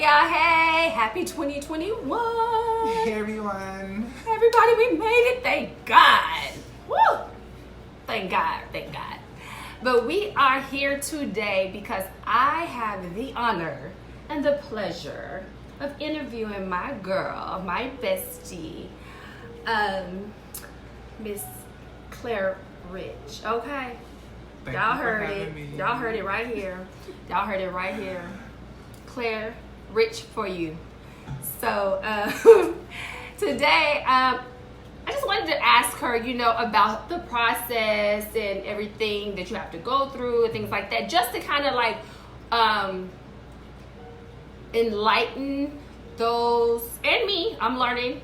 y'all. Hey, happy 2021. Hey everyone. Everybody, we made it. Thank God. Woo. Thank God. Thank God. But we are here today because I have the honor and the pleasure of interviewing my girl, my bestie, Miss Clare Richh. Okay? Y'all heard it. Y'all heard it right here. Y'all heard it right here. Clare Richh for you. So today, I just wanted to ask her, about the process and everything that you have to go through and things like that, just to kind of like enlighten those, and me. I'm learning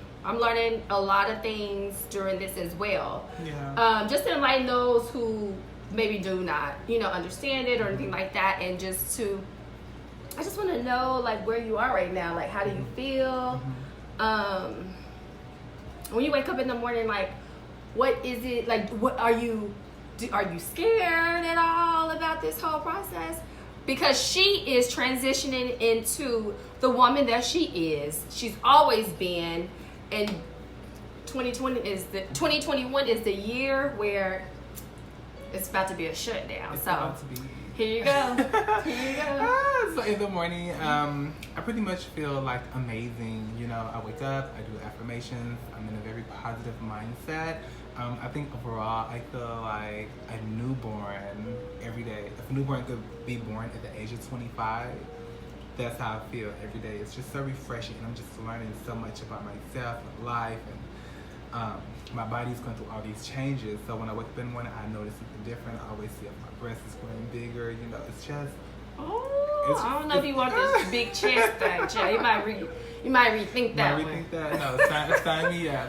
a lot of things during this as well. Yeah. Just to enlighten those who maybe do not, understand it or anything like that, and I just want to know, like, where you are right now. Like, how do you feel? When you wake up in the morning, like, what is it, like, what are you scared at all about this whole process? Because she is transitioning into the woman that she is. She's always been, and 2021 is the year where it's about to be a shutdown. Here you go. So in the morning, I pretty much feel like amazing. I wake up, I do affirmations, I'm in a very positive mindset. I think overall, I feel like a newborn every day. If a newborn could be born at the age of 25, that's how I feel every day. It's just so refreshing, and I'm just learning so much about myself and life, and my body's going through all these changes. So when I wake up in the morning, I notice something different. I always see if my breast is growing bigger. It's just. I don't know if you want this big chest thing, child. You might rethink that one. Rethink that? No, sign me up.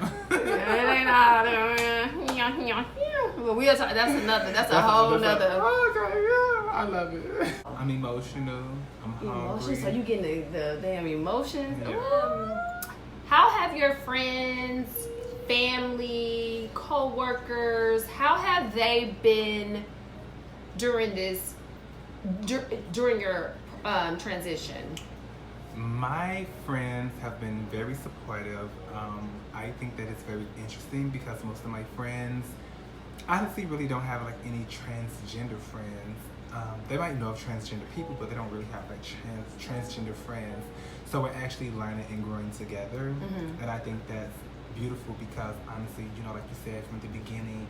But we'll talk. That's a whole nother. Okay, yeah, I love it. I'm emotional. I'm hungry. So you getting the damn emotions? Yeah. How have your friends, family, co-workers, how have they been during your transition? My friends have been very supportive. I think that it's very interesting because most of my friends honestly really don't have like any transgender friends. They might know of transgender people, but they don't really have like transgender friends. So we're actually learning and growing together, and I think that's beautiful because honestly, like you said from the beginning,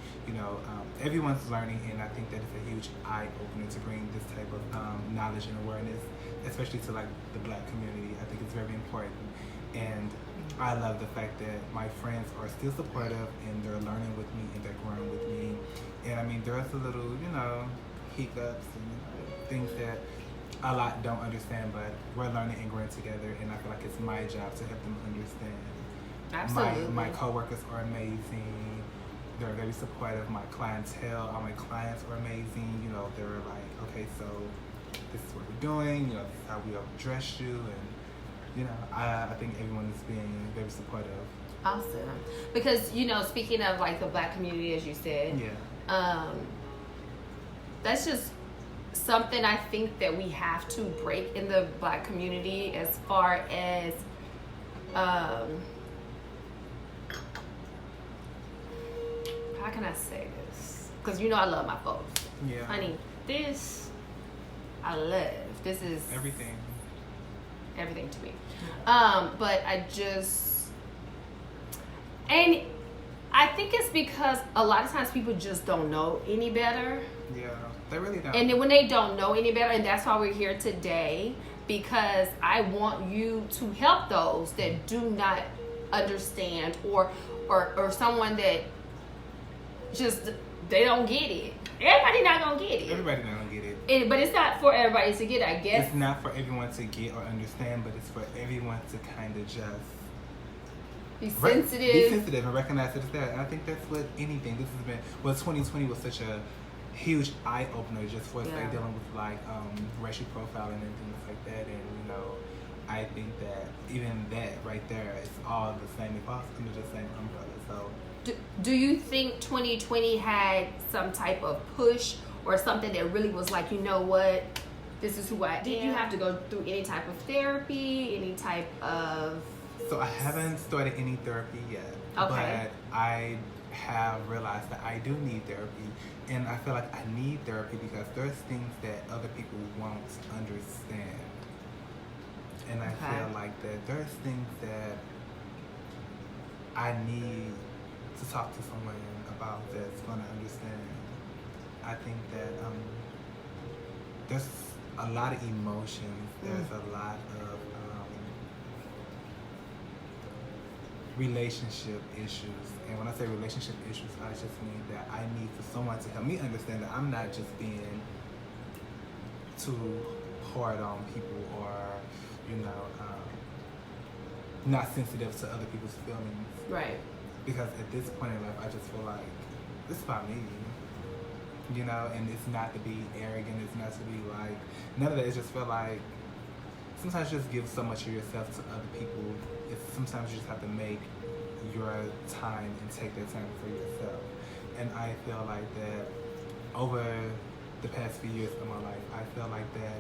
everyone's learning, and I think that it's a huge eye opener to bring this type of knowledge and awareness, especially to like the Black community. I think it's very important, and I love the fact that my friends are still supportive and they're learning with me and they're growing with me. And I mean, there's a little, hiccups and things that a lot don't understand, but we're learning and growing together, and I feel like it's my job to help them understand. Absolutely. My coworkers are amazing. They're very supportive. My clientele, all my clients are amazing. They're like, okay, so this is what we're doing. This is how we address you, and I think everyone is being very supportive. Awesome. Because speaking of like the Black community, as you said, that's just something I think that we have to break in the Black community as far as how can I say this? Because I love my folks. Yeah. Honey, this I love. This is everything to me. But and I think it's because a lot of times people just don't know any better. Yeah, they really don't. And then when they don't know any better, and that's why we're here today, because I want you to help those that do not understand, or someone that just they don't get it. Everybody not gonna get it. Everybody not gonna get it. But it's not for everybody to get, I guess. It's not for everyone to get or understand, but it's for everyone to kind of just be sensitive and recognize that it's there. And I think that's what anything. This has been. 2020 was such a huge eye opener just for us, like dealing with like racial profiling and things like that. And I think that even that right there is all the same. It falls under the same umbrella. So. Do you think 2020 had some type of push or something that really was like, This is who I am. Did you have to go through any type of therapy, any type of... So I haven't started any therapy yet. Okay. But I have realized that I do need therapy. And I feel like I need therapy because there's things that other people won't understand. And I feel like that there's things that I need to talk to someone about that's going to understand. I think that there's a lot of emotions. There's a lot of relationship issues. And when I say relationship issues, I just mean that I need for someone to help me understand that I'm not just being too hard on people or, not sensitive to other people's feelings. Right. Because at this point in life, I just feel like this is about me. And it's not to be arrogant, it's not to be like, none of that. It just feel like sometimes you just give so much of yourself to other people. Sometimes you just have to make your time and take that time for yourself. And I feel like that over the past few years of my life, I feel like that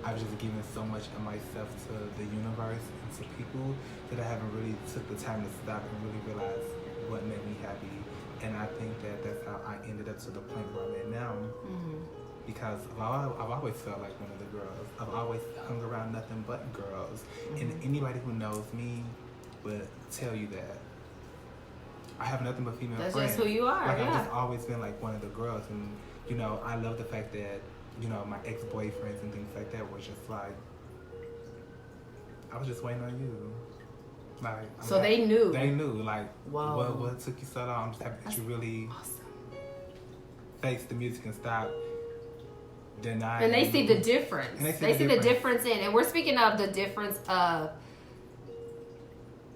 I've just given so much of myself to the universe and to people that I haven't really took the time to stop and really realize what made me happy. And I think that that's how I ended up to the point where I'm at now. Because I've always felt like one of the girls. I've always hung around nothing but girls. And anybody who knows me would tell you that I have nothing but female friends. That's just who you are, I've just always been like one of the girls. And, I love the fact that, my ex-boyfriends and things like that were just like, I was just waiting on you. So they knew. They knew. Like, what took you so long? I'm just happy that you really face the music and stop denying. And they see the difference. And they see the difference in, and we're speaking of the difference of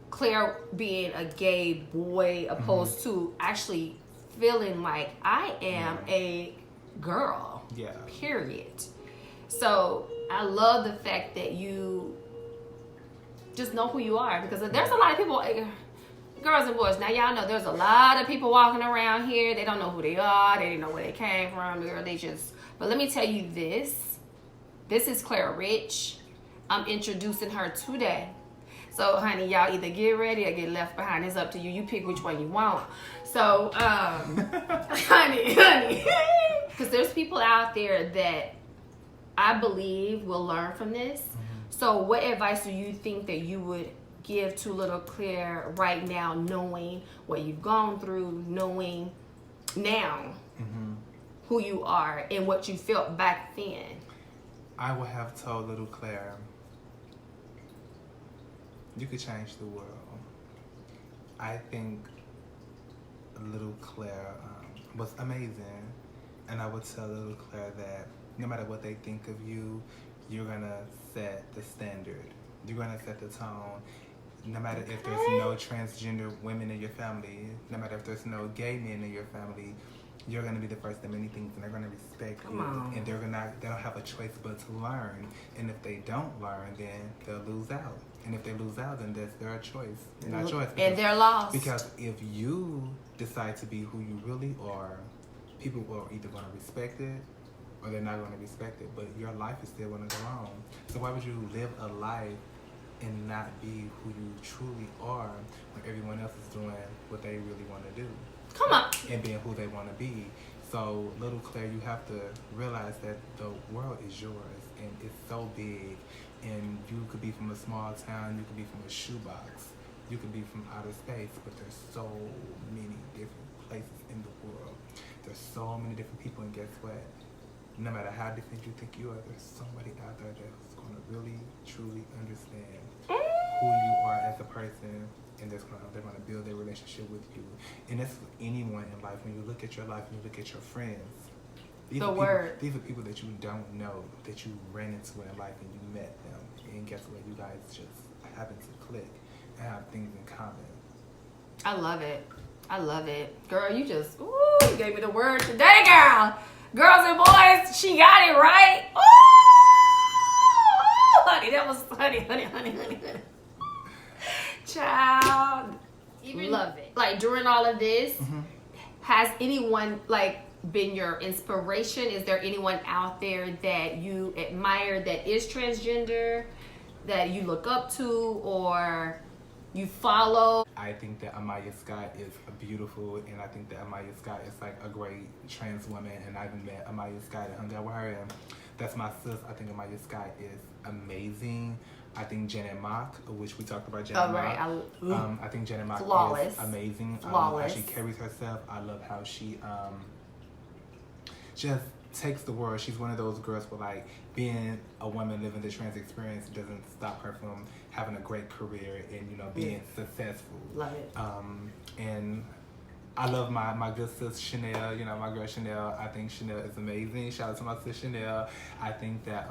Claire being a gay boy opposed to actually feeling like I am a girl. Yeah. Period. So I love the fact that you just know who you are, because there's a lot of people, girls and boys. Now y'all know there's a lot of people walking around here. They don't know who they are. They didn't know where they came from. They just. But let me tell you this. This is Clare Richh. I'm introducing her today. So, honey, y'all either get ready or get left behind. It's up to you. You pick which one you want. So, honey, because there's people out there that I believe will learn from this. So, what advice do you think that you would give to little Claire right now, knowing what you've gone through, knowing now who you are and what you felt back then? I would have told little Claire, you could change the world. I think little Claire was amazing, and I would tell little Claire that no matter what they think of you, you're gonna set the standard. You're gonna set the tone. No matter if there's no transgender women in your family, no matter if there's no gay men in your family, you're gonna be the first of many things, and they're gonna respect you, and they don't have a choice but to learn. And if they don't learn, then they'll lose out. And if they lose out, then that's their choice, not choice. And they're lost. Because if you decide to be who you really are, people are either gonna respect it or they're not gonna respect it. But your life is still gonna go on. So why would you live a life and not be who you truly are when everyone else is doing what they really want to do? Come on. And being who they want to be. So, little Claire, you have to realize that the world is yours, and it's so big. And you could be from a small town, you could be from a shoebox, you could be from outer space, but there's so many different places in the world. There's so many different people, and guess what? No matter how different you think you are, there's somebody out there that's going to really, truly understand who you are as a person, and they're going to build their relationship with you. And that's with anyone in life. When you look at your life and you look at your friends, these are people that you don't know, that you ran into in life and you met them. And guess what? You guys just happen to click and have things in common. I love it. I love it. Girl, you just, you gave me the word today, girl. Girls and boys, she got it right. Ooh, honey, that was, honey. Child, even love it. Like, during all of this, has anyone, like, been your inspiration? Is there anyone out there that you admire that is transgender, that you look up to or you follow? I think that Amaya Scott is beautiful, and I think that Amaya Scott is like a great trans woman, and I've met Amaya Scott and hung out with her, and that's my sis. I think Amaya Scott is amazing. I think Janet Mock, which we talked about Janet Mock. I think Janet Mock is amazing. How she carries herself. I love how she just takes the world. She's one of those girls where like being a woman living the trans experience doesn't stop her from having a great career and, you know, being successful. Love it. And I love my good sis Chanel, you know, my girl Chanel. I think Chanel is amazing. Shout out to my sis Chanel. I think that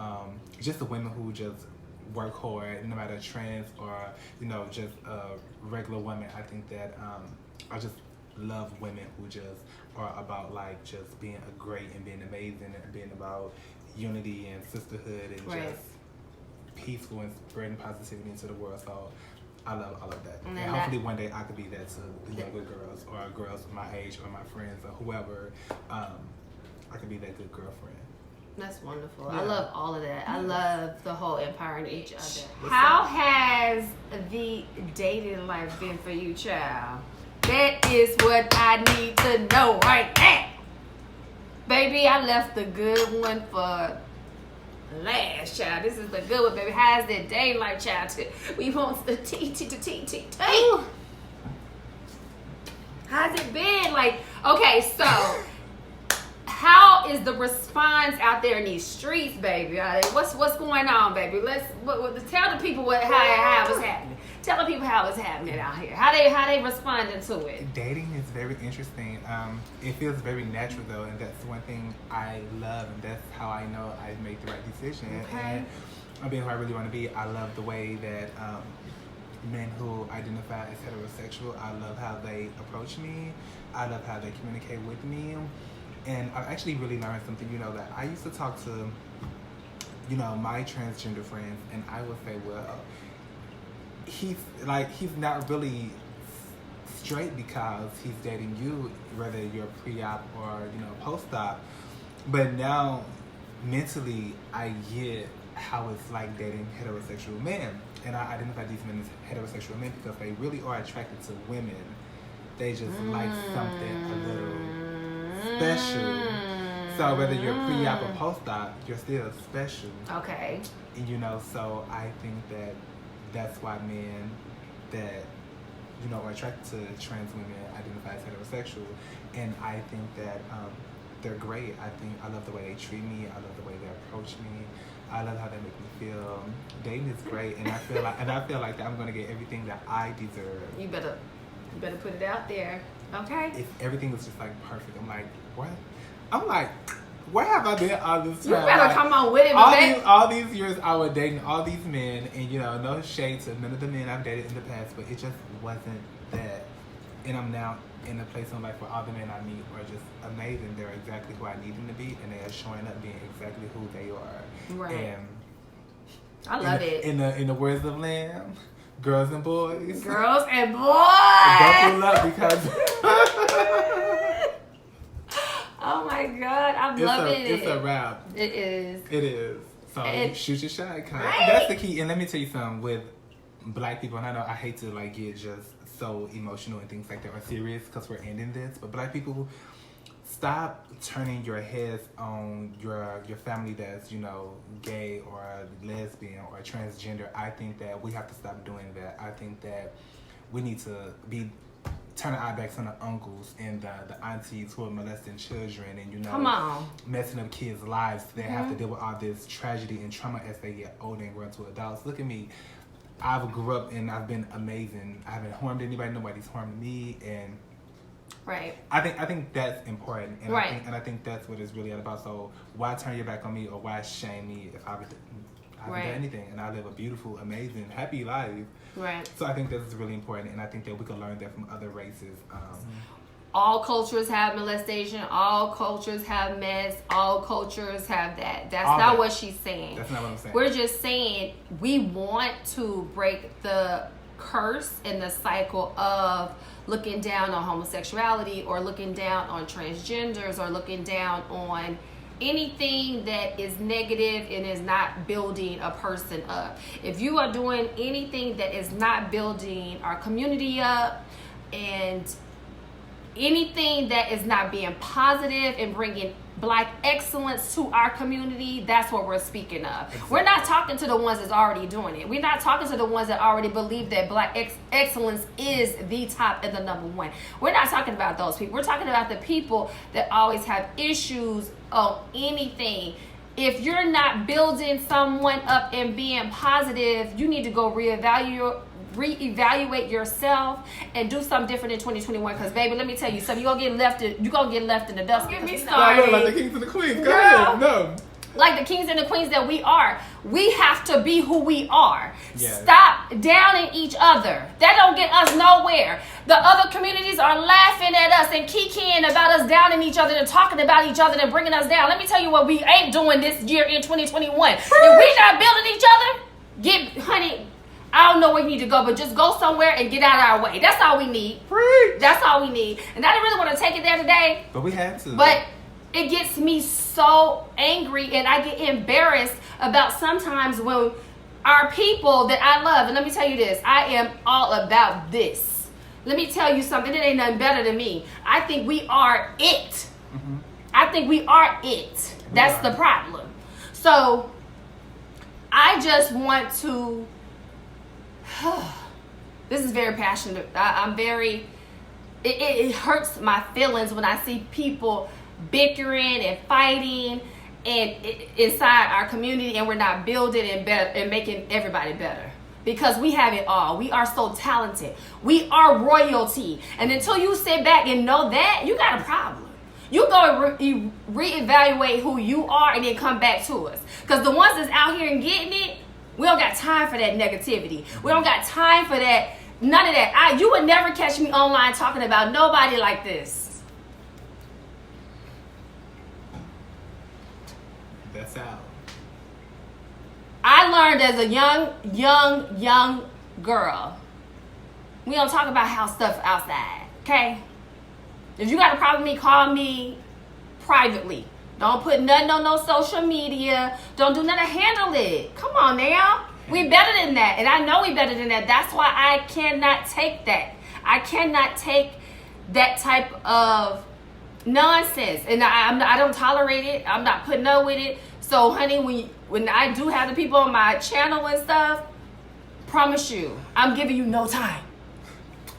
just the women who just work hard, no matter trans or, you know, just regular women. I think that I just love women who just are about like just being a great and being amazing and being about unity and sisterhood and just peaceful and spreading positivity into the world. So I love all of that. And hopefully one day I could be that to the younger girls or girls my age or my friends or whoever. I could be that good girlfriend. That's wonderful. Yeah. I love all of that. I love the whole empowering each other. How has the dating life been for you, child? That is what I need to know right now. Baby, I left the good one for last, child. This is the good one, baby. How's that dating life, child? We want the T. How's it been? Like, okay, so how is the response out there in these streets, baby? What's going on, baby? Tell the people how it was happening. Tell the people how it's happening out here. How they responding to it. Dating is very interesting. It feels very natural though, and that's one thing I love, and that's how I know I made the right decision. Okay. And I'm being who I really want to be. I love the way that men who identify as heterosexual, I love how they approach me. I love how they communicate with me. And I've actually really learned something, you know, that I used to talk to, you know, my transgender friends, and I would say, well, he's not really straight because he's dating you, whether you're pre-op or, you know, post-op. But now, mentally, I get how it's like dating heterosexual men. And I identify these men as heterosexual men because they really are attracted to women. They just like something a little special. So whether you're pre-op or post-op, you're still special. Okay. And, you know, so I think that that's why men that, you know, are attracted to trans women identify as heterosexual. And I think that they're great. I love the way they treat me. I love the way they approach me. I love how they make me feel. Dating is great, and I feel like that I'm gonna get everything that I deserve. You better put it out there, okay? If everything was just like perfect, I'm like, what? I'm like, where have I been all this time? You better like, come on with it, all these years I was dating all these men, and you know, no shade to none of the men I've dated in the past, but it just wasn't that. And I'm now in a place in life where all the men I meet are just amazing. They're exactly who I need them to be, and they are showing up being exactly who they are. Right. And I love it. In the words of Lamb, girls and boys. Girls and boys. Buckle up because. Oh my God, I'm loving it. It's a wrap. It is. It is. So shoot your shot. Right? That's the key. And let me tell you something with Black people, and I know I hate to like get just so emotional and things like that or serious because we're ending this, but Black people, stop turning your heads on your family that's, you know, gay or lesbian or transgender. I think that we have to stop doing that. I think that we need to be turning our backs on the uncles and the aunties who are molesting children and, you know, messing up kids' lives. They have to deal with all this tragedy and trauma as they get older and grow into adults. Look at me. I've grew up and I've been amazing. I haven't harmed anybody. Nobody's harmed me, and right. I think that's important, and right. I think that's what it's really all about. So why turn your back on me or why shame me if I haven't done anything and I live a beautiful, amazing, happy life. Right. So I think this is really important, and I think that we can learn that from other races. All cultures have molestation. All cultures have mess. All cultures have that. That's all not what she's saying. That's not what I'm saying. We're just saying we want to break the curse in the cycle of looking down on homosexuality or looking down on transgenders or looking down on anything that is negative and is not building a person up. If you are doing anything that is not building our community up and anything that is not being positive and bringing Black excellence to our community, that's what we're speaking of. Exactly. We're not talking to the ones that's already doing it. We're not talking to the ones that already believe that Black excellence is the top and the number one. We're not talking about those people. We're talking about the people that always have issues on anything. If you're not building someone up and being positive, you need to go reevaluate yourself and do something different in 2021. Because baby, let me tell you something, you're gonna get left in the dust. Get me started. Like the kings and the queens. Go ahead. No. Like the kings and the queens that we are. We have to be who we are. Yes. Stop downing each other. That don't get us nowhere. The other communities are laughing at us and kikiing about us downing each other and talking about each other and bringing us down. Let me tell you what we ain't doing this year in 2021. If we not building each other, honey, I don't know where you need to go, but just go somewhere and get out of our way. That's all we need. Preach. That's all we need. And I didn't really want to take it there today. But we had to. But it gets me so angry and I get embarrassed about sometimes when our people that I love, and let me tell you this, I am all about this. Let me tell you something, it ain't nothing better than me. I think we are it. Mm-hmm. I think we are it. That's the problem. So I just want to... This is very passionate. I'm very... It hurts my feelings when I see people bickering and fighting and inside our community, and we're not building and making everybody better. Because we have it all. We are so talented. We are royalty. And until you sit back and know that, you got a problem. You go reevaluate who you are and then come back to us. Because the ones that's out here and getting it, we don't got time for that negativity. We don't got time for that. None of that. You would never catch me online talking about nobody like this. That's out. I learned as a young girl, we don't talk about house stuff outside, okay? If you got a problem with me, call me privately. Don't put nothing on no social media. Don't do nothing to handle it. Come on now. We better than that. And I know we better than that. That's why I cannot take that. I cannot take that type of nonsense. And I don't tolerate it. I'm not putting up with it. So, honey, when I do have the people on my channel and stuff, promise you, I'm giving you no time.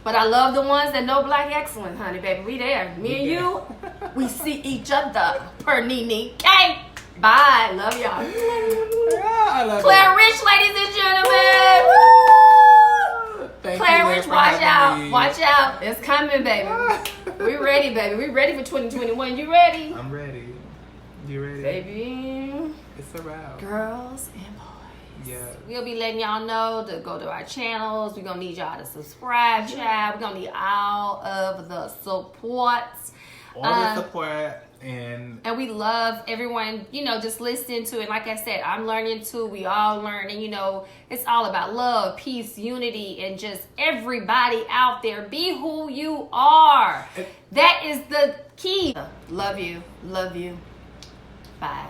But I love the ones that know Black excellence, honey, baby. We there. Me and you, we see each other. Per Nene. Okay? Bye. Love y'all. Yeah, I love Clare Richh, ladies and gentlemen. Woo! Clare Richh, watch out. Me. Watch out. It's coming, baby. We ready, baby. We ready for 2021. You ready? I'm ready. You ready? Baby. It's around. Girls and boys. Yeah. We'll be letting y'all know to go to our channels. We're going to need y'all to subscribe, child. We're going to need all of the support. All the support. And we love everyone, just listening to it. Like I said, I'm learning too. We all learn. And, it's all about love, peace, unity, and just everybody out there. Be who you are. That is the key. Love you. Love you. Bye.